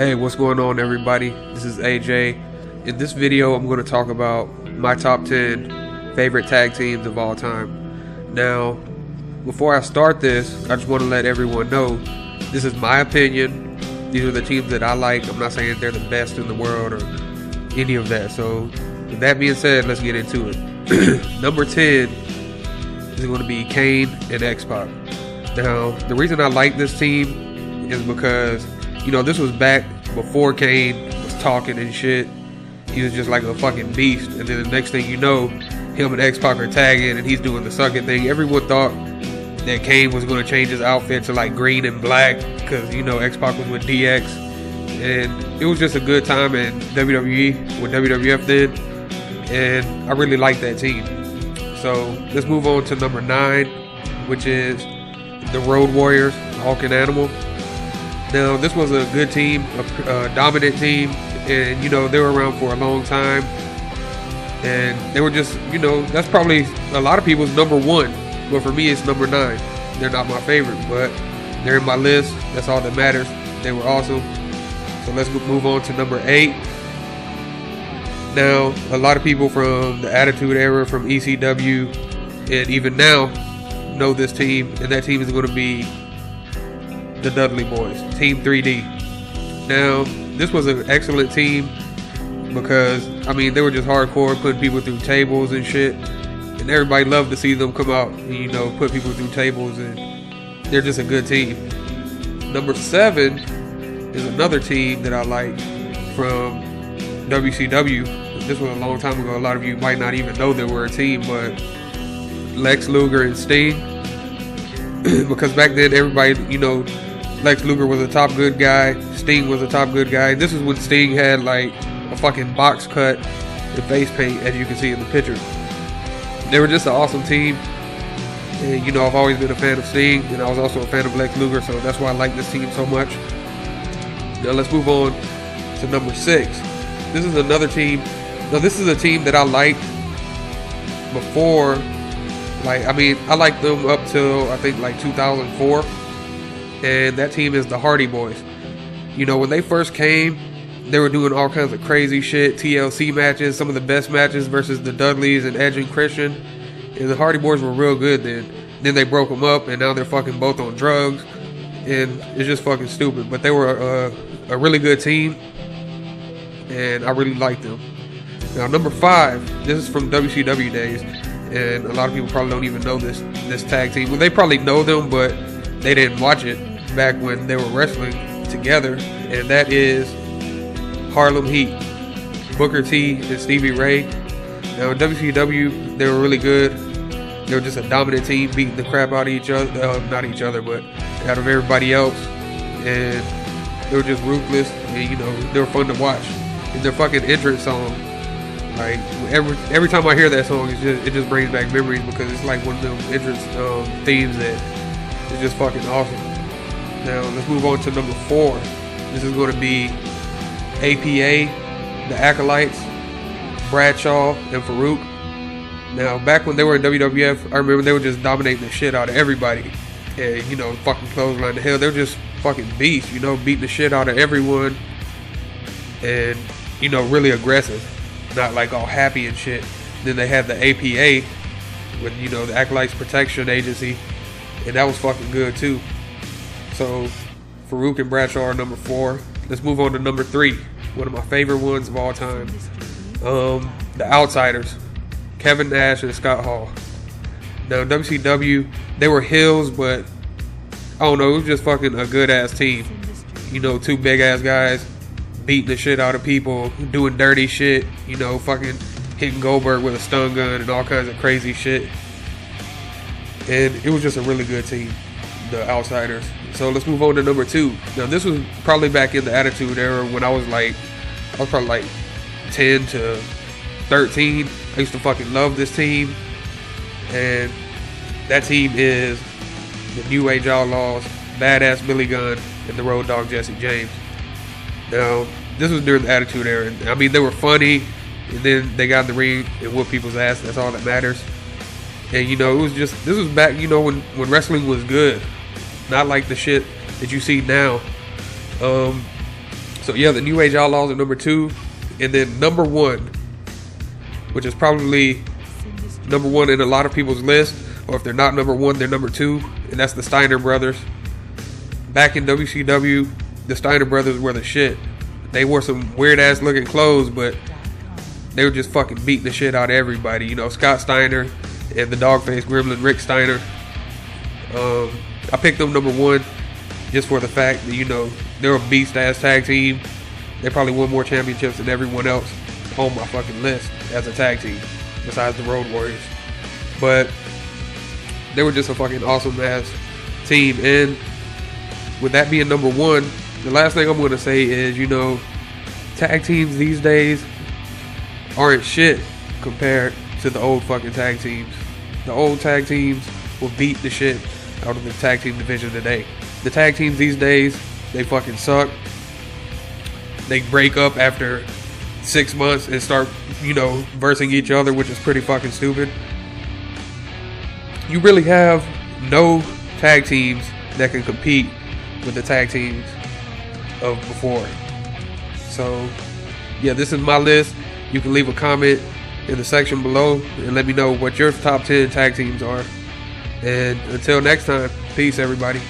Hey, what's going on, everybody? This is AJ. In this video, I'm going to talk about my top 10 favorite tag teams of all time. Now, before I start this, I just want to let everyone know this is my opinion. These are the teams that I like. I'm not saying they're the best in the world or any of that. So, with that being said, let's get into it. Number 10 is going to be Kane and X-Pac. Now, the reason I like this team is because, you know, this was back before Kane was talking and shit. He was just like a fucking beast. And then the next thing you know, him and X-Pac are tagging and he's doing the sucking thing. Everyone thought that Kane was going to change his outfit to like green and black because, you know, X-Pac was with DX. And it was just a good time in WWE with WWF then. And I really like that team. So let's move on to number 9, which is the Road Warriors, Hulk and Animal. Now, this was a good team, a dominant team, and, you know, they were around for a long time. And they were just, you know, that's probably a lot of people's number 1. But for me, it's number 9. They're not my favorite, but they're in my list. That's all that matters. They were awesome. So let's move on to number 8. Now, a lot of people from the Attitude Era, from ECW, and even now know this team, and that team is going to be the Dudley Boys, Team 3D. Now, this was an excellent team because, I mean, they were just hardcore, putting people through tables and shit, and everybody loved to see them come out and, you know, put people through tables, and they're just a good team. Number 7 is another team that I like from WCW. This was a long time ago. A lot of you might not even know they were a team, but Lex Luger and Sting. Because back then, everybody, you know, Lex Luger was a top good guy. Sting was a top good guy. This is when Sting had like a fucking box cut and face paint, as you can see in the picture. They were just an awesome team. And, you know, I've always been a fan of Sting, and I was also a fan of Lex Luger, so that's why I like this team so much. Now let's move on to number 6. This is another team. Now this is a team that I liked before. Like, I mean, I liked them up till I think like 2004. And that team is the Hardy Boys. You know, when they first came, they were doing all kinds of crazy shit, TLC matches, some of the best matches versus the Dudleys and Edge and Christian. And the Hardy Boys were real good then. Then they broke them up, and now they're fucking both on drugs. And it's just fucking stupid. But they were a really good team, and I really liked them. Now, number 5, this is from WCW days, and a lot of people probably don't even know this tag team. Well, they probably know them, but they didn't watch it back when they were wrestling together, and that is Harlem Heat, Booker T and Stevie Ray. Now in WCW, they were really good. They were just a dominant team, beating the crap out of each other, not each other, but out of everybody else, and they were just ruthless, and, you know, they were fun to watch. And their fucking entrance song, like every time I hear that song, it just brings back memories, because it's like one of those entrance themes that is just fucking awesome. Now let's move on to number 4. This is going to be APA, the Acolytes, Bradshaw, and Farouk. Now back when they were in WWF, I remember they were just dominating the shit out of everybody, and, you know, fucking clothesline to hell. They were just fucking beasts, you know, beating the shit out of everyone, and, you know, really aggressive, not like all happy and shit. Then they had the APA with, you know, the Acolytes Protection Agency, and that was fucking good too. So Farouk and Bradshaw are number 4. Let's move on to number 3, one of my favorite ones of all time. The Outsiders, Kevin Nash and Scott Hall. Now WCW, they were heels, but I don't know, it was just fucking a good ass team. You know, 2 big ass guys beating the shit out of people, doing dirty shit, you know, fucking hitting Goldberg with a stun gun and all kinds of crazy shit. And it was just a really good team, the Outsiders. So let's move on to number 2. Now this was probably back in the Attitude Era when I was probably like 10 to 13. I used to fucking love this team. And that team is the New Age Outlaws, Badass Billy Gunn, and the Road Dogg Jesse James. Now, this was during the Attitude Era. I mean, they were funny, and then they got in the ring and whooped people's ass. That's all that matters. And, you know, this was back, you know, when wrestling was good. Not like the shit that you see now. So So yeah, the New Age Outlaws are number 2. And then number 1, which is probably number 1 in a lot of people's list, or if they're not number 1, they're number 2, and that's the Steiner Brothers. Back in WCW, the Steiner Brothers were the shit. They wore some weird ass looking clothes, but they were just fucking beating the shit out of everybody. You know, Scott Steiner and the dog-faced gremlin Rick Steiner. I picked them number 1 just for the fact that, you know, they're a beast-ass tag team. They probably won more championships than everyone else on my fucking list as a tag team, besides the Road Warriors. But they were just a fucking awesome-ass team. And with that being number 1, the last thing I'm going to say is, you know, tag teams these days aren't shit compared to the old fucking tag teams. The old tag teams will beat the shit out of the tag team division today. The tag teams these days, they fucking suck. They break up after 6 months and start, you know, versing each other, which is pretty fucking stupid. You really have no tag teams that can compete with the tag teams of before. So, yeah, this is my list. You can leave a comment in the section below and let me know what your top 10 tag teams are. And until next time, peace everybody.